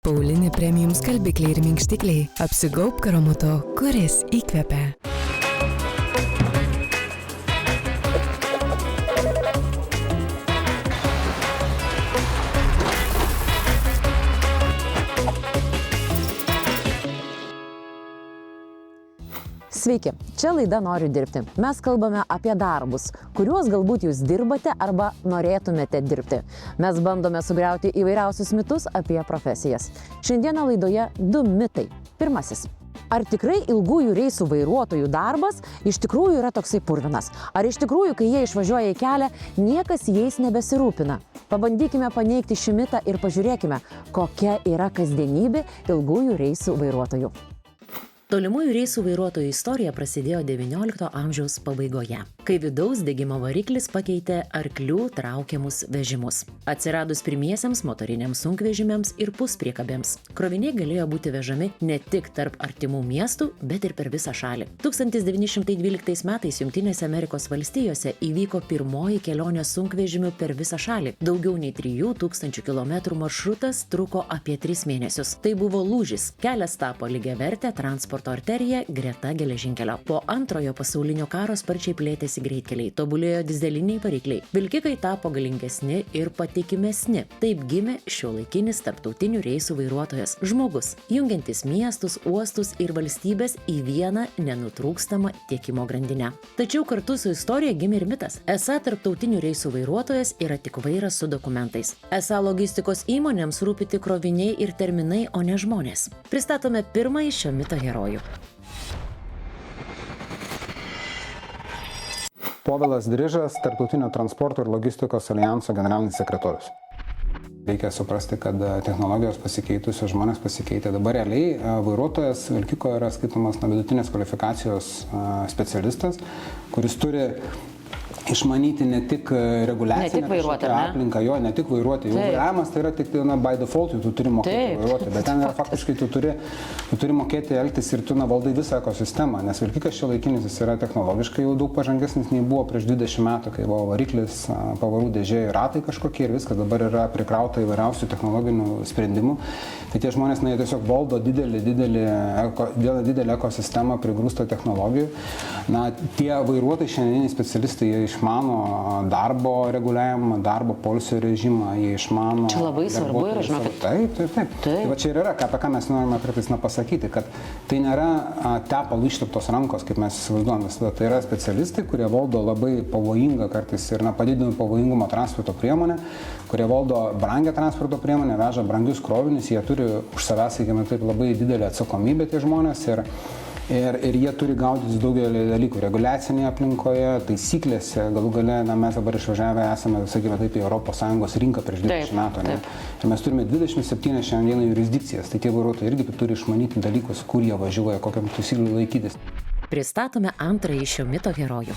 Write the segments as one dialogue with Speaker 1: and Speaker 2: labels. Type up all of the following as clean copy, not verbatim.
Speaker 1: Paulinė premium skalbikliai ir minkštikliai. Apsigaubk aromatu, kuris įkvepia.
Speaker 2: Sveiki, čia laida Noriu dirbti. Mes kalbame apie darbus, kuriuos galbūt jūs dirbate arba norėtumėte dirbti. Mes bandome sugriauti įvairiausius mitus apie profesijas. Šiandieną laidoje 2 mitai. Pirmasis. Ar tikrai ilgųjų reisų vairuotojų darbas iš tikrųjų yra toksai purvinas? Ar iš tikrųjų, kai jie išvažiuoja į kelią, niekas jais nebesirūpina? Pabandykime paneigti šį mitą ir pažiūrėkime, kokia yra kasdienybė ilgųjų reisų vairuotojų. Tolimųjų reisų vairuotojų istorija prasidėjo XIX amžiaus pabaigoje, kai vidaus degimo variklis pakeitė arklių traukiamus vežimus. Atsiradus pirmiesiems motoriniams sunkvežimiams ir puspriekabėms, kroviniai galėjo būti vežami ne tik tarp artimų miestų, bet ir per visą šalį. 1912 metais Jungtinėse Amerikos valstijose įvyko pirmoji kelionė sunkvežimiu per visą šalį. Daugiau nei 3000 km maršrutas truko apie 3 mėnesius. Tai buvo lūžis. Kelias tapo lygiavertė transporto arterija greta geležinkelio. Po Antrojo pasaulinio karo sparčiai plėtėsi greitkeliai, tobulėjo dyzeliniai varikliai. Vilkikai tapo galingesni ir patikimesni. Taip gimė šiuolaikinis tarptautinių reisų vairuotojas. Žmogus, jungiantis miestus, uostus ir valstybės į vieną nenutrūkstamą tiekimo grandinę. Tačiau kartu su istorija gimė ir mitas. Esą tarptautinių reisų vairuotojas yra tik vairas su dokumentais. Esą logistikos įmonėms rūpi tik kroviniai ir terminai, o ne žmonės. Pristatome pirmąjį šio mito herojų.
Speaker 3: Povilas Drižas, Tarptautinio transporto ir logistikos alijanso generalinis sekretorius. Reikia suprasti, kad technologijos pasikeitusios, žmonės pasikeitė. Dabar realiai vairuotojas vilkiko yra skaitomas vidutinės kvalifikacijos specialistas, kuris turi išmanyti ne tik reguliacinę aplinką, ne tik vairuoti. Jau vairavimas tai yra tik by default, tu turi mokėti vairuoti, bet ten yra faktiškai tu turi mokėti elgtis ir tu valdai visą ekosistemą, nes vilkikas šiuolaikinis jis yra technologiškai jau daug pažangesnis nei buvo prieš 20 metų, kai buvo variklis, pavarų dėžė ir ratai kažkokie ir viskas dabar yra prikrauta įvairiausių technologinių sprendimų. Tai tie žmonės jie tiesiog valdo didelį ekosistemą prigrūstą technologijų. Tie vairuotojai šiandieniai specialistai jie išmano darbo reguliavimą, darbo poilsio režimą, jie išmano...
Speaker 2: Čia labai svarbu yra, žinokit.
Speaker 3: Taip. Tai va čia ir yra, apie ką mes norime kartais pasakyti, kad tai nėra tepalų išteptos rankos, kaip mes įsivaizduojame. Tai yra specialistai, kurie valdo labai pavojingą kartais ir padidinamą pavojingumo transporto priemonę, kurie valdo brangią transporto priemonę, veža brangius krovinius, jie turi už savęs, sakykime, taip labai didelę atsakomybę tie žmonės ir jie turi gaudytis daugelį dalykų reguliacinėje aplinkoje, taisyklėse, galų gale, mes dabar išvažiavę esame, sakykime, taip, į ES rinką prieš 20 metų. Ir mes turime 27 šiandieną jurisdikcijas, tai tie vairuotojai irgi turi išmanyti dalykus, kur jie važiuoja, kokiam taisyklių laikytis.
Speaker 2: Pristatome antrąjį šio mito herojų.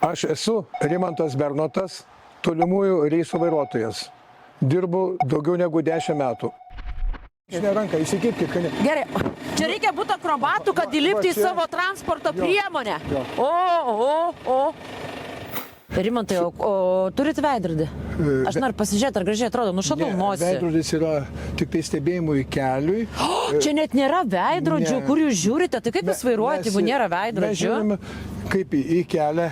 Speaker 4: Aš esu Rimantas Bernotas, tolimųjų reisų vairuotojas. Dirbu daugiau negu 10 metų. Šinė ranka, įsikirpkit, kad ne.
Speaker 2: Gerai, čia reikia būti akrobatu, kad įlipti į savo transporto priemonę. Rimantai, o turit veidrodį? Aš noriu pasižiūrėti, ar gražiai atrodo, nušalau nosį.
Speaker 4: Veidrodis yra tik tai stebėjimui keliui.
Speaker 2: Čia net nėra veidrodžių, kur jūs žiūrite, tai kaip jūs vairuojate, jeigu nėra veidrodžių?
Speaker 4: Mes žiūrime kaip į kelią,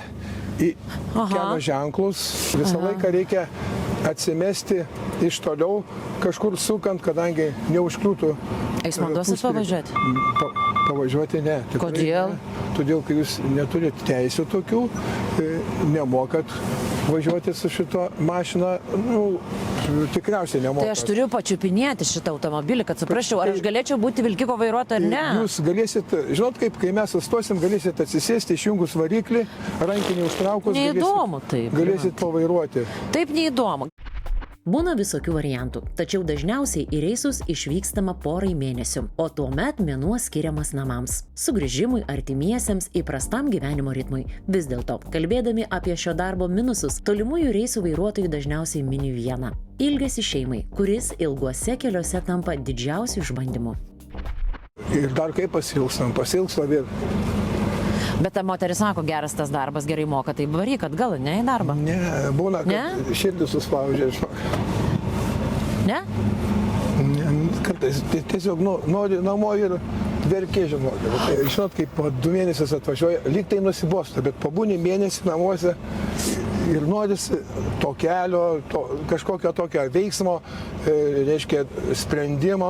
Speaker 4: į kelio ženklus. Visą laiką reikia atsimesti iš toliau, kažkur sukant, kadangi neužkliūtų.
Speaker 2: Eismo duosit pavažiuoti?
Speaker 4: Pavažiuoti ne.
Speaker 2: Kodėl?
Speaker 4: Todėl, kai jūs neturite teisų tokių, nemokat važiuoti su šito mašina, tikriausiai nemokat.
Speaker 2: Tai aš turiu pačiupinėti šitą automobilį, kad suprasčiau, ar aš galėčiau būti vilkiko vairuotoja ar ne?
Speaker 4: Jūs galėsit, žinot, kaip kai mes sustosim, galėsit atsisėsti, išjungus variklį, rankinį užtraukus, galėsit pavairuoti.
Speaker 2: Taip neįdomu. Būna visokių variantų, tačiau dažniausiai į reisus išvykstama porai mėnesių, o tuomet mėnuo skiriamas namams, sugrįžimui, artimiesiems, įprastam gyvenimo ritmui. Vis dėlto, kalbėdami apie šio darbo minusus, tolimųjų reisų vairuotojai dažniausiai mini vieną – ilgesį šeimai, kuris ilguose keliuose tampa didžiausiu išbandymu.
Speaker 4: Ir dar kaip pasilgstam ir
Speaker 2: Bet ta moteris sako, geras tas darbas, gerai moka, tai varyk atgal, ne į darbą.
Speaker 4: Ne, būna, kad širdį suspaudžia, žinok.
Speaker 2: Ne?
Speaker 4: Kartais tiesiog nori namo ir verkė, žinok. Žinot, kaip po 2 mėnesius atvažiuoja, lyg tai nusibosta, bet pabūni mėnesį namuose ir norisi to kelio, kažkokio tokio veiksmo, reiškia sprendimo,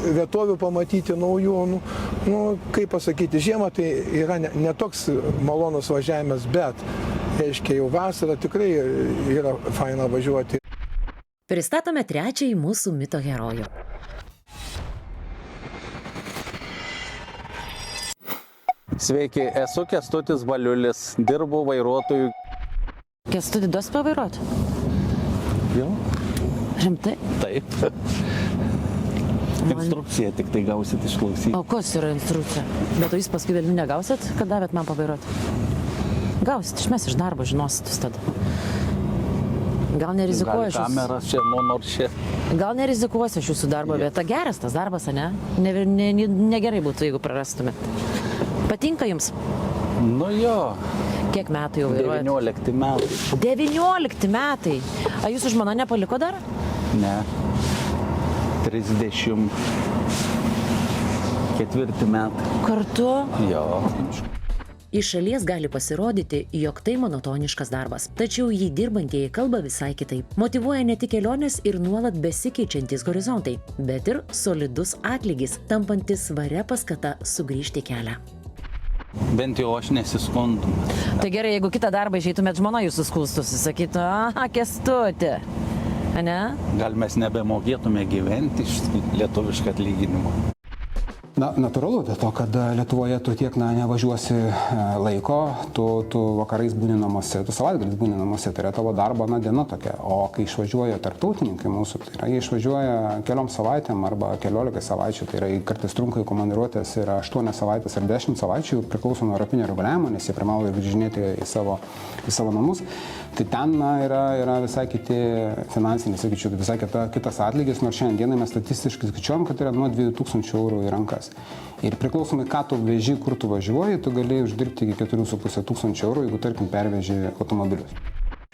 Speaker 4: vietovių pamatyti naujų, kaip pasakyti, žiemą tai yra ne toks malonus važiavimas, bet, reiškia, jau vasarą tikrai yra faina važiuoti.
Speaker 2: Pristatome trečiąjį mūsų mito herojų.
Speaker 5: Sveiki, esu Kęstutis Baliulis, dirbu vairuotojų.
Speaker 2: Kęstuti, duos pavairuoti?
Speaker 5: Jau?
Speaker 2: Rimtai?
Speaker 5: Taip. Instrukciją tik tai gausit išklausyti.
Speaker 2: O kas yra instrukcija? Bet jūs paskui vėliau negausit, kad davėt man pavairuoti? Gausit, išmes iš darbo, žinosit jūs tada. Gal nerizikuoju aš jūsų...
Speaker 5: Kameras čia, nors čia.
Speaker 2: Gal nerizikuosiu aš jūsų darbo vietą. Geras tas darbas, ne? Negerai būtų, jeigu prarastumėt. Patinka jums?
Speaker 5: Nu jo.
Speaker 2: Kiek metų jau vairuojat?
Speaker 5: 19 metai.
Speaker 2: 19 metai? A jūsų žmona nepaliko dar?
Speaker 5: Ne. 34 metai.
Speaker 2: Kartu?
Speaker 5: Jo.
Speaker 2: Iš šalies gali pasirodyti, jog tai monotoniškas darbas. Tačiau jį dirbantieji kalba visai kitaip. Motyvuoja ne tik kelionės ir nuolat besikeičiantys horizontai, bet ir solidus atlygis, tampantis svaria paskata sugrįžti kelią.
Speaker 5: Bent jau aš nesiskundu.
Speaker 2: Tai gerai, jeigu kitą darbą išeitumėt, žmona jūsų skųstųsi, sakytų, Kęstuti, ne?
Speaker 5: Gal mes nebemokėtume gyventi iš lietuvišką atlyginimą.
Speaker 3: Na, natūralu, dėl to, kad Lietuvoje tu tiek nevažiuosi laiko, tu vakarais būni namuose, tu savaitgalis būni namuose, tai yra tavo darbo diena tokia. O kai išvažiuoja tarptautininkai mūsų, tai yra, jie išvažiuoja keliom savaitėm arba 14 savaičių, tai yra kartais trunka į komandiruotės ir 8 savaitės ar 10 savaičių, priklauso nuo europinio reguliavimo, nes jie privalo ir grįžinėti į savo namus. Tai ten yra visai kiti finansiniai, sakyčiau, visai kitas atlygis, nors šiandien mes statistiškai skaičiuojam, kad yra nuo 2000 eurų į rankas. Ir priklausomai, ką tu veži, kur tu važiuoji, tu gali uždirbti iki 4,5 eurų, jeigu, tarkim, perveži automobilius.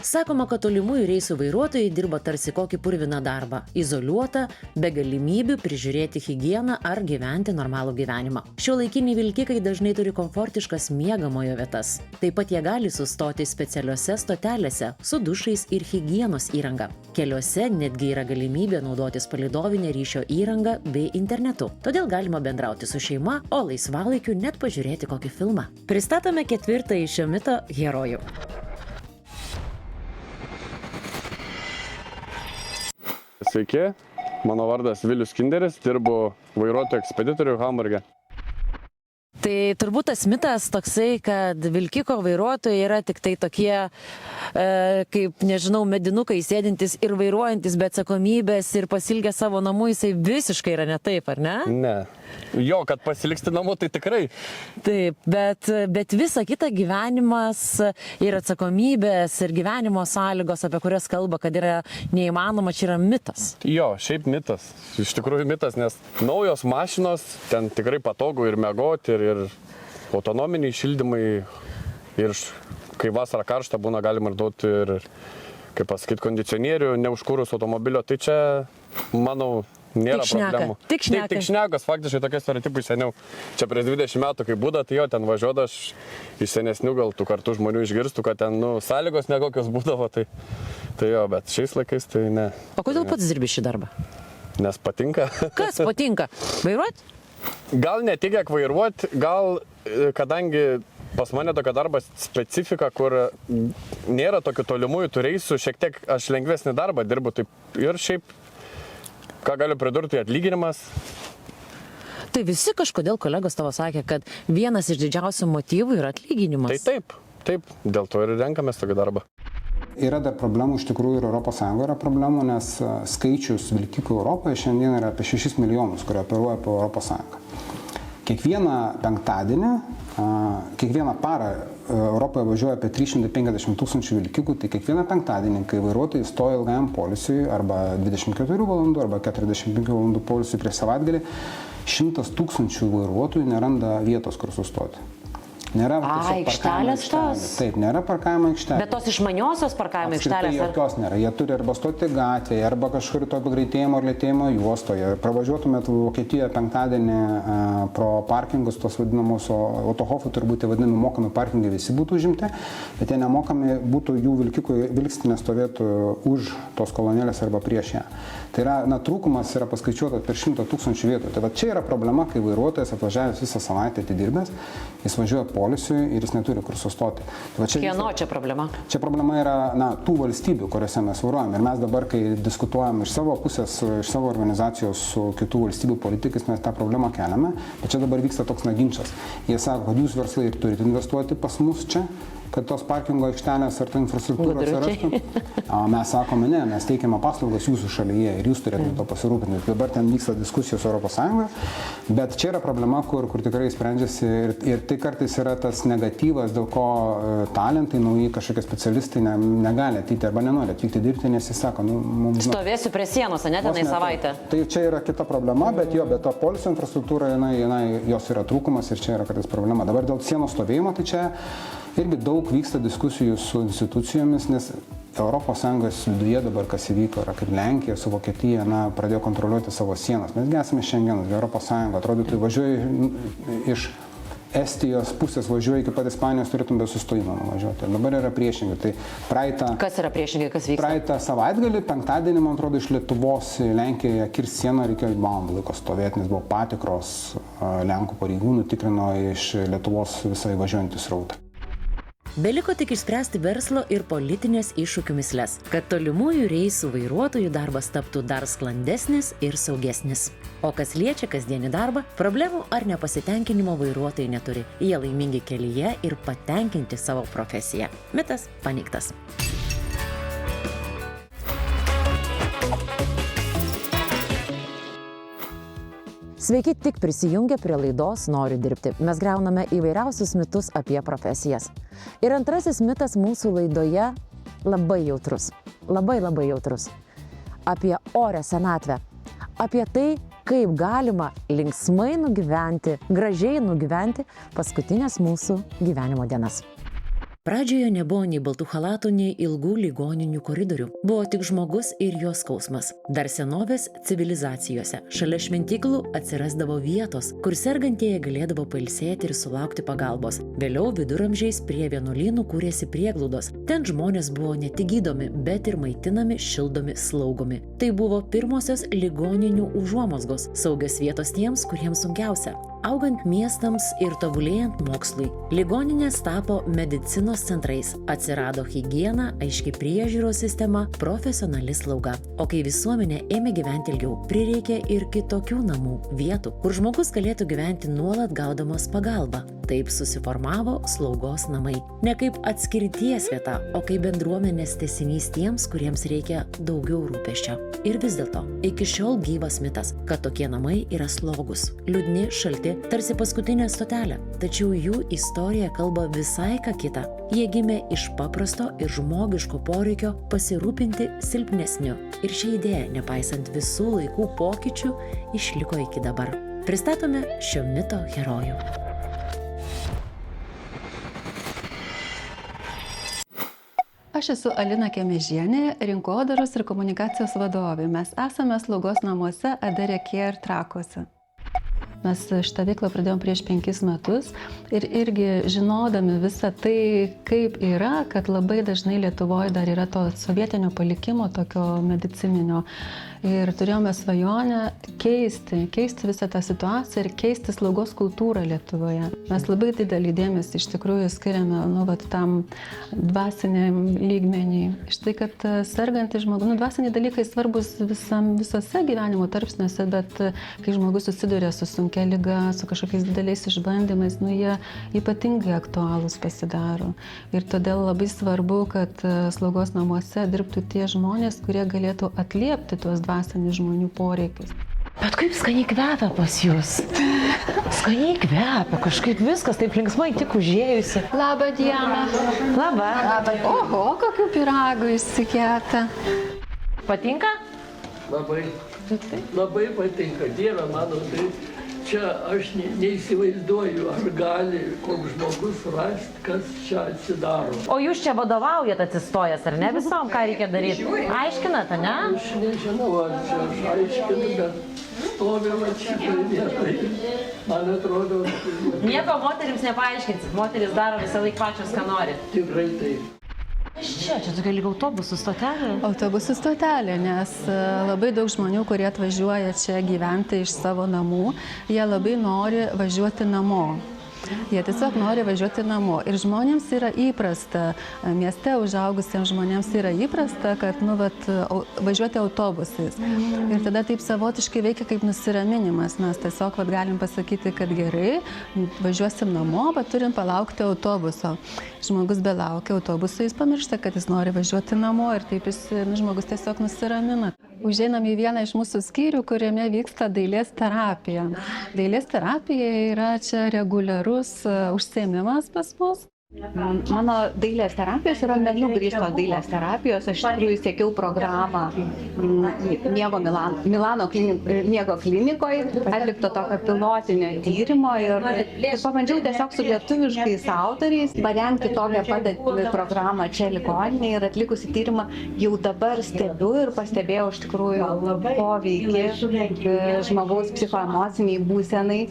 Speaker 2: Sakoma, kad tolimųjų reisų vairuotojai dirba tarsi kokį purviną darbą, izoliuotą, be galimybių prižiūrėti higieną ar gyventi normalų gyvenimą. Šiuolaikiniai vilkikai dažnai turi komfortiškas miegamojo vietas. Taip pat jie gali sustoti specialiose stotelėse su dušais ir higienos įranga. Keliuose netgi yra galimybė naudotis palydovinę ryšio įrangą bei internetu. Todėl galima bendrauti su šeima, o laisvalaikiu net pažiūrėti kokį filmą. Pristatome ketvirtąjį šio mito herojų.
Speaker 6: Sveiki, mano vardas Vilius Kinderis, dirbu vairuotojų ekspeditorių Hamburge.
Speaker 2: Tai turbūt tas mitas toksai, kad vilkiko vairuotojai yra tik tai tokie, kaip, nežinau, medinukai sėdintis ir vairuojantis be atsakomybės ir pasilgę savo namų, jisai visiškai yra ne taip, ar ne?
Speaker 6: Ne. Jo, kad pasiliksti namų, tai tikrai.
Speaker 2: Taip, bet visa kita gyvenimas ir atsakomybės ir gyvenimo sąlygos, apie kurias kalba, kad yra neįmanoma, čia yra mitas.
Speaker 6: Jo, šiaip mitas. Iš tikrųjų mitas, nes naujos mašinos, ten tikrai patogu ir miegoti, ir autonominiai šildymai, ir kai vasarą karšta būna, galima ir duoti ir, kaip pasakyti, kondicionierių, neužkūrus automobilio, tai čia, manau, nėra problemų.
Speaker 2: Tik šneka.
Speaker 6: Tik šnekas, faktiškai tokie stereotipai seniau. Čia prieš 20 metų, kai būda, tai jo, ten važiuoda, aš iš senesnių gal tų kartų žmonių išgirstu, kad ten, sąlygos nekokios būdavo, tai jo, bet šiais laikais tai ne.
Speaker 2: O kodėl pats dirbi šį darbą?
Speaker 6: Nes patinka.
Speaker 2: Kas patinka? Vairuoti?
Speaker 6: Gal ne tik kiek vairuoti, gal kadangi pas mane tokia darbo specifika, kur nėra tokių tolimųjų tų reisų, šiek tiek aš lengvesnį darbą dirbu, taip ir šiaip, ką galiu pridurti, atlyginimas.
Speaker 2: Tai visi kažkodėl kolegos tavo sakė, kad vienas iš didžiausių motyvų yra atlyginimas.
Speaker 6: Tai taip, dėl to ir renkamės tokį darbą.
Speaker 3: Yra dar problemų, iš tikrųjų ir ES yra problemų, nes skaičius vilkikų Europoje šiandien yra apie 6 milijonus, kurie operuoja po ES. Kiekvieną penktadienį, kiekvieną parą Europoje važiuoja apie 350 tūkstančių vilkikų, tai kiekvieną penktadienį, kai vairuotojai stoja ilgajam poilsiui, arba 24 valandų, arba 45 valandų poilsiui prieš savaitgalį, 100 tūkstančių vairuotojų neranda vietos, kur sustoti. Nėra
Speaker 2: aikštelės tos?
Speaker 3: Taip, nėra parkavimo aikštelės.
Speaker 2: Bet tos išmaniosios parkavimo aikštelės?
Speaker 3: Jokios nėra. Jie turi arba stoti gatvėje, arba kažkur to greitėjimo ar lėtėjimo juostoje. Pravažiuotumėt Vokietijoje penktadienį pro parkingus, tos vadinamos autohofų, turbūt vadinami mokami parkingai visi būtų užimti, bet jie nemokami būtų jų vilkstinė stovėtų už tos kolonėlės arba prieš ją. Tai yra, trūkumas yra paskaičiuotas per 100 000 vietų. Tai va čia yra problema, kai vairuotojas atvažiavęs visą savaitę atidirbęs, jis važiuoja polisiui ir jis neturi kur sustoti. Tai
Speaker 2: Kieno čia problema?
Speaker 3: Čia problema yra tų valstybių, kuriuose mes vairuojam. Ir mes dabar, kai diskutuojam iš savo pusės, iš savo organizacijos su kitų valstybių politikais, mes tą problemą keliame. Bet čia dabar vyksta toks ginčas. Jie sako, kad jūs verslai ir turite investuoti pas mus čia, kad tos parkingo aikštelės ar ta infrastruktūra atsirastų. O mes sakome, ne, mes teikiame paslaugas jūsų šalyje ir jūs turėtumėte to pasirūpinti. Dabar ten vyksta diskusijos Europos Sąjungoje, bet čia yra problema, kur tikrai sprendžiasi ir tai kartais yra tas negatyvas, dėl ko talentai, nauji kažkokie specialistai negali ateiti arba nenori atvykti dirbti, nes jis sako, mums...
Speaker 2: Stovėsiu prie sienos, ne tenai savaitę.
Speaker 3: Tai čia yra kita problema, bet to poilsio infrastruktūra, jos yra trūkumas ir čia yra kartais problema. Dabar dėl sienos stovėjimo, tai čia irgi daug vyksta diskusijų su institucijomis, nes ES viduje dabar kas įvyko yra, kaip Lenkija su Vokietija pradėjo kontroliuoti savo sienas. Mesgi esame Šengenas, ES, atrodytų, važiuoji iš Estijos pusės, važiuoji iki pat Ispanijos, turėtum be sustojimo nuvažiuoti. Dabar yra priešingai. Tai
Speaker 2: Kas yra priešingai, kas vyksta?
Speaker 3: Praeitą savaitgalį, penktadienį, man atrodo, iš Lietuvos į Lenkiją kirst sieną reikėjo valandų laiko stovėti, nes buvo patikros, Lenkų pareigūnų tikrino iš Lietuvos visą įvažiuojantį srautą.
Speaker 7: Beliko tik išspręsti verslo ir politinės iššūkių misles, kad tolimųjų reisų vairuotojų darbas taptų dar sklandesnis ir saugesnis. O kas liečia kasdienį darbą, problemų ar nepasitenkinimo vairuotojai neturi. Jie laimingi kelyje ir patenkinti savo profesiją. Mitas paneigtas.
Speaker 2: Sveiki, tik prisijungę prie laidos Noriu dirbti. Mes griauname įvairiausius mitus apie profesijas. Ir antrasis mitas mūsų laidoje labai jautrus. Labai jautrus. Apie orę senatvę. Apie tai, kaip galima linksmai nugyventi, gražiai nugyventi paskutinės mūsų gyvenimo dienas.
Speaker 7: Pradžioje nebuvo nei baltų chalatų, nei ilgų ligoninių koridorių. Buvo tik žmogus ir jo skausmas. Dar senovės civilizacijose šalia šventyklų atsirasdavo vietos, kur sergantieji galėdavo pailsėti ir sulaukti pagalbos. Vėliau viduramžiais prie vienuolynų kūrėsi prieglaudos. Ten žmonės buvo ne tik gydomi, bet ir maitinami, šildomi, slaugomi. Tai buvo pirmosios ligoninių užuomazgos, saugios vietos tiems, kuriems sunkiausia. Augant miestams ir tobulėjant mokslui, ligoninės tapo medicinos centrais. Atsirado higiena, aiški priežiūros sistema, profesionali slauga. O kai visuomenė ėmė gyventi ilgiau, prireikė ir kitokių namų, vietų, kur žmogus galėtų gyventi nuolat gaudamas pagalbą. Taip susiformavo slaugos namai. Ne kaip atskirties vieta, o kaip bendruomenės tęsinys tiems, kuriems reikia daugiau rūpesčio. Ir vis dėlto, iki šiol gyvas mitas, kad tokie namai yra slogūs, liūdni, šalti, tarsi paskutinė stotelė. Tačiau jų istorija kalba visai ką kitą. Jie gimė iš paprasto ir žmogiško poreikio pasirūpinti silpnesniu. Ir ši idėja, nepaisant visų laikų pokyčių, išliko iki dabar. Pristatome šio mito herojų.
Speaker 8: Aš esu Alina Kemežienė, rinkodaros ir komunikacijos vadovė. Mes esame slaugos namuose Adare Care Trakuose. Mes šitą veiklą pradėjom prieš 5 metus ir irgi žinodami visą tai, kaip yra, kad labai dažnai Lietuvoje dar yra to sovietinio palikimo, tokio medicininio. Ir turėjome svajonę keisti visą tą situaciją ir keisti slaugos kultūrą Lietuvoje. Mes labai didelį dėmesį iš tikrųjų skiriame tam dvasiniam lygmeniui. Štai, kad sergantys žmogus, dvasiniai dalykai svarbus visose gyvenimo tarpsniuose, bet kai žmogus susiduria su sunkia liga, su kažkokiais dideliais išbandymais, jie ypatingai aktualūs pasidaro. Ir todėl labai svarbu, kad slaugos namuose dirbtų tie žmonės, kurie galėtų atliepti tuos dvasinius žmonių poreikius.
Speaker 2: Bet kaip skaniai kvepia pas jūs. Skaniai kvepia, kažkaip viskas taip linksmai tik užėjusi.
Speaker 8: Labą dieną.
Speaker 2: Labą.
Speaker 8: Oho, kokių pyragų išsikepta.
Speaker 2: Patinka?
Speaker 9: Labai patinka. Dieve mano, tai čia aš neįsivaizduoju, ar gali koks žmogus rasti, kas čia atsidaro.
Speaker 2: O jūs čia vadovaujat atsistojęs, ar ne visom, ką reikia daryti? Aiškinat, ne?
Speaker 9: Aš nežinau, ar čia aš aiškinu, bet stovėm šitoj vietoj. Man atrodo...
Speaker 2: Nieko moterims nepaaiškinsit, moteris daro visą laiką pačios, ką nori.
Speaker 9: Tikrai taip.
Speaker 2: Čia tokia lyg autobusų stotelė.
Speaker 8: Autobusų stotelė, nes labai daug žmonių, kurie atvažiuoja čia gyventi iš savo namų, jie labai nori važiuoti namo. Jie tiesiog nori važiuoti namo. Ir žmonėms yra įprasta, mieste užaugusiems žmonėms yra įprasta, kad važiuoti autobusais. Ir tada taip savotiškai veikia kaip nusiraminimas. Mes tiesiog galim pasakyti, kad gerai, važiuosim namo, bet turim palaukti autobuso. Žmogus belaukia autobuso, jis pamiršta, kad jis nori važiuoti namo ir taip žmogus tiesiog nusiramina. Užeinam į vieną iš mūsų skyrių, kuriame vyksta dailės terapija. Dailės terapija yra čia reguliarus užsiėmimas pas mus.
Speaker 10: Mano dailės terapijos yra meniu grįžtos dailės terapijos. Aš tikrųjų siekiau programą Milano miego klinikoje, atlikto tokio pilotinio tyrimo ir pabandžiau tiesiog su lietuviškais autoriais parengti tokią pat programą čia ligoninėje ir atlikusi tyrimą jau dabar stebiu ir pastebėjau iš tikrųjų poveikį žmogaus psichoemociniai būsenai.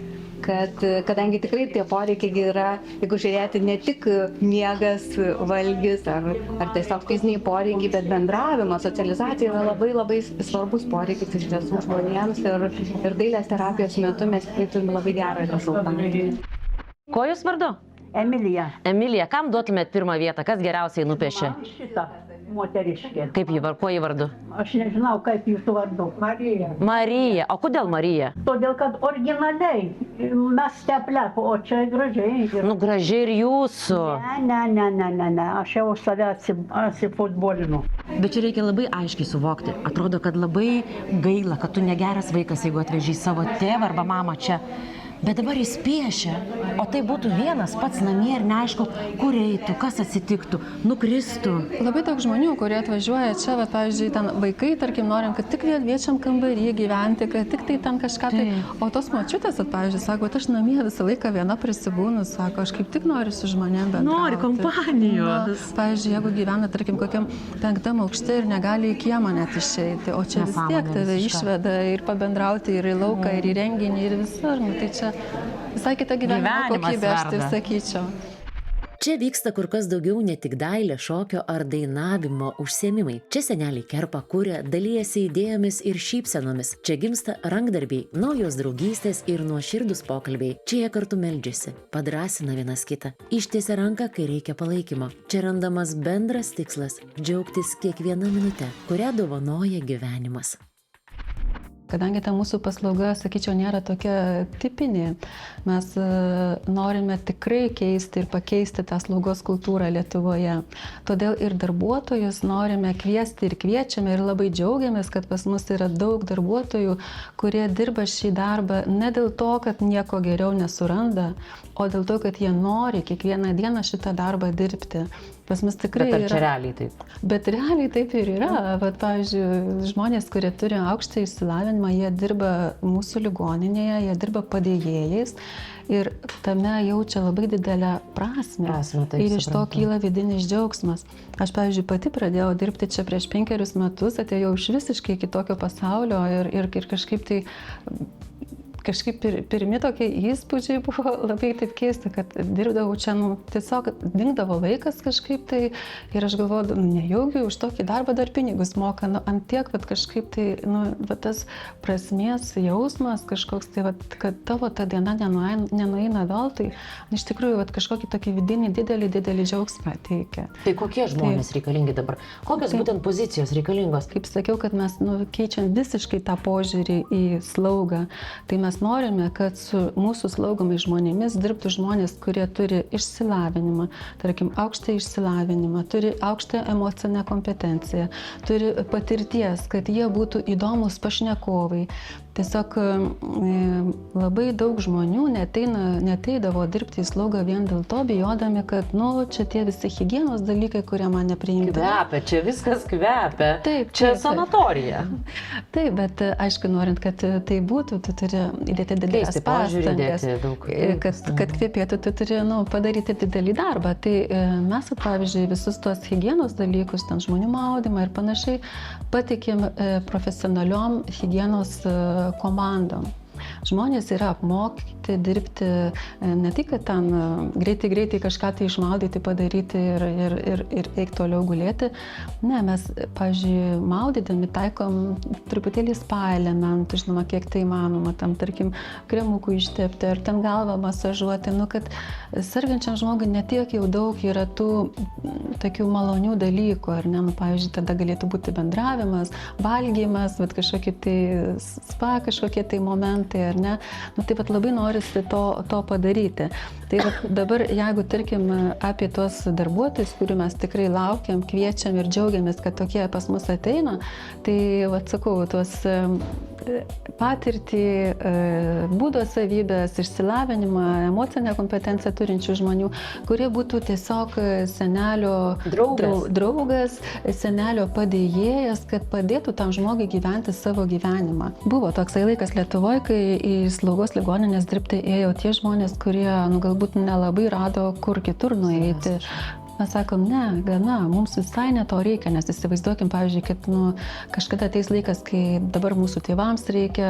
Speaker 10: Kadangi tikrai tie poreikiai yra, jeigu žiūrėti, ne tik miegas, valgis ar tiesiog fiziniai poreikiai, bet bendravimas, socializacija yra labai svarbus poreikis iš tiesų žmonėms ir dailės terapijos metu mes tikrai turime labai gerą rezultatą.
Speaker 2: Ko jūs vardu?
Speaker 11: Emilija.
Speaker 2: Emilija, kam duotumėt pirmą vietą? Kas geriausiai nupiešė?
Speaker 11: Šitą moteriškė.
Speaker 2: Kuo jį vardu?
Speaker 11: Aš nežinau, kaip jūsų vardu. Marija.
Speaker 2: Marija. O kodėl Marija?
Speaker 11: Todėl, kad originaliai mes teplep, o čia gražiai.
Speaker 2: Gražiai ir jūsų.
Speaker 11: Ne. Aš jau save atsifutbolinu.
Speaker 2: Bet čia reikia labai aiškiai suvokti. Atrodo, kad labai gaila, kad tu negeras vaikas, jeigu atvežai savo tėvą arba mamą čia. Bet dabar jis piešia, o tai būtų vienas pats namie ir neaišku, kur eitų, kas atsitiktų, nukristų.
Speaker 8: Labai daug žmonių, kurie atvažiuoja čia, pavyzdžiui, ten vaikai, tarkim, norim, kad tik viečiam kambarį gyventi, kad tik tai ten kažką tai. O tos močiutės, pavyzdžiui, sako, aš namie visą laiką viena prisibūnu, sako, aš kaip tik noriu su žmonėm bendrauti.
Speaker 2: Nori kompanijos.
Speaker 8: Pavyzdžiui, jeigu gyvena, tarkim, kokiam 5. aukšte ir negali į kiemą net išeiti, o čia vis tiek tave išveda ir pabendrauti, ir į lauką, ir į renginį, ir visur. Tai čia visai kita gyvenimo kokybė, aš taip sakyčiau.
Speaker 7: Čia vyksta kur kas daugiau ne tik dailė, šokio ar dainavimo užsiėmimai. Čia seneliai kerpa, kuria, dalyjasi idėjomis ir šypsenomis. Čia gimsta rankdarbiai, naujos draugystės ir nuoširdūs pokalbiai. Čia jie kartu meldžiasi, padrąsina vienas kitą, ištiesia ranką, kai reikia palaikymo. Čia randamas bendras tikslas – džiaugtis kiekviena minute, kurią dovanoja gyvenimas.
Speaker 8: Kadangi ta mūsų paslauga, sakyčiau, nėra tokia tipinė, mes norime tikrai keisti ir pakeisti tą slaugos kultūrą Lietuvoje. Todėl ir darbuotojus norime kviesti ir kviečiame ir labai džiaugiamės, kad pas mus yra daug darbuotojų, kurie dirba šį darbą ne dėl to, kad nieko geriau nesuranda, o dėl to, kad jie nori kiekvieną dieną šitą darbą dirbti. Pas mus tikrai
Speaker 2: Bet ar čia realiai taip?
Speaker 8: Bet realiai taip ir yra. Bet, pavyzdžiui, žmonės, kurie turi aukštą išsilavinimą, jie dirba mūsų ligoninėje, jie dirba padėjėjais ir tame jaučia labai didelę prasmę. Ir iš to kyla vidinis džiaugsmas. Aš, pavyzdžiui, pati pradėjau dirbti čia prieš 5 metus, atėjau iš visiškai kitokio pasaulio ir kažkaip pirmi tokie įspūdžiai buvo labai taip keista, kad dirbdavau čia, tiesiog dingdavo laikas kažkaip tai ir aš galvodavau, nejaugi už tokį darbą dar pinigus moka, ant tiek, bet kažkaip tai, tas prasmės jausmas kažkoks, tai, kad tavo ta diena nenueina veltui, iš tikrųjų, kažkokį tokį vidinį didelį džiaugsmą teikia.
Speaker 2: Tai kokie žmonės reikalingi dabar? Kokios būtent pozicijos reikalingos?
Speaker 8: Kaip sakiau, kad mes keičiam visiškai tą požiūrį į slaugą, tai mes norime, kad su mūsų slaugomais žmonėmis dirbtų žmonės, kurie turi išsilavinimą, tarkim, aukštą išsilavinimą, turi aukštą emocinę kompetenciją, turi patirties, kad jie būtų įdomus pašnekovai. Tiesiog labai daug žmonių neateidavo dirbti į slaugą vien dėl to, bijodami, kad, čia tie visi higienos dalykai, kurie man nepriimti.
Speaker 2: Kvepia, čia viskas kvepia.
Speaker 8: Taip,
Speaker 2: čia sanatorija.
Speaker 8: Taip, bet aišku, norint, kad tai būtų, tu turi įdėti didelės pastangas, kad kvepėtų, tu turi padaryti didelį darbą. Tai mes, pavyzdžiui, visus tuos higienos dalykus, ten žmonių maudymą ir panašiai, patikėm profesionaliom higienos komandom. Žmonės yra apmokyti dirbti ne tik, kad ten greitai kažką tai išmaudyti, padaryti ir eik toliau gulėti. Ne, mes, pavyzdžiui, maudydami taikom truputėlį spa elementų, žinoma, kiek tai įmanoma, tam, tarkim, kremukų ištepti ar ten galvą masažuoti, kad sergančiam žmogui netiek jau daug yra tų tokių malonių dalykų, ar ne, pavyzdžiui, tada galėtų būti bendravimas, valgymas, bet kažkokie tai spa, kažkokie tai momentai, ar ne, tai labai norisi to padaryti. Tai dabar, jeigu, tarkim, apie tuos darbuotojus, kurių mes tikrai laukiam, kviečiam ir džiaugiamės, kad tokie pas mus ateina, tai, sakau, tuos patirtį, būdo savybės, išsilavinimą, emocinę kompetenciją turinčių žmonių, kurie būtų tiesiog senelio draugas, senelio padėjėjas, kad padėtų tam žmogui gyventi savo gyvenimą. Buvo toksai laikas Lietuvoje, kai į slaugos ligoninės dirbti ėjo tie žmonės, kurie galbūt nelabai rado kur kitur nueiti. Mes sakom, ne, gana, mums visai ne to reikia, nes įsivaizduokim, pavyzdžiui, kad kažkada ateis laikas, kai dabar mūsų tėvams reikia,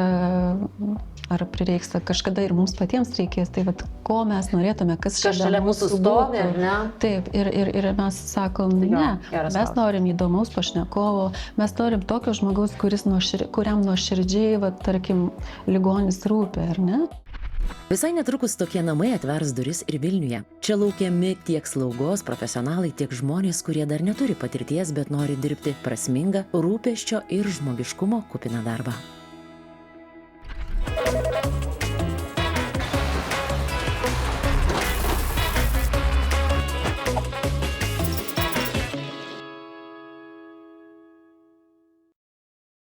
Speaker 8: ar prireiks, kažkada ir mums patiems reikės, tai ko mes norėtume, kas šalia mūsų stovi, ne? Taip, ir mes sakom, ne, mes norim įdomaus pašnekovo, mes norim tokio žmogaus, kuriam nuoširdžiai, tarkim, ligonis rūpi, ar ne?
Speaker 7: Visai netrukus tokie namai atvers duris ir Vilniuje. Čia laukiami tiek slaugos profesionalai, tiek žmonės, kurie dar neturi patirties, bet nori dirbti prasmingą, rūpesčio ir žmogiškumo kupiną darbą.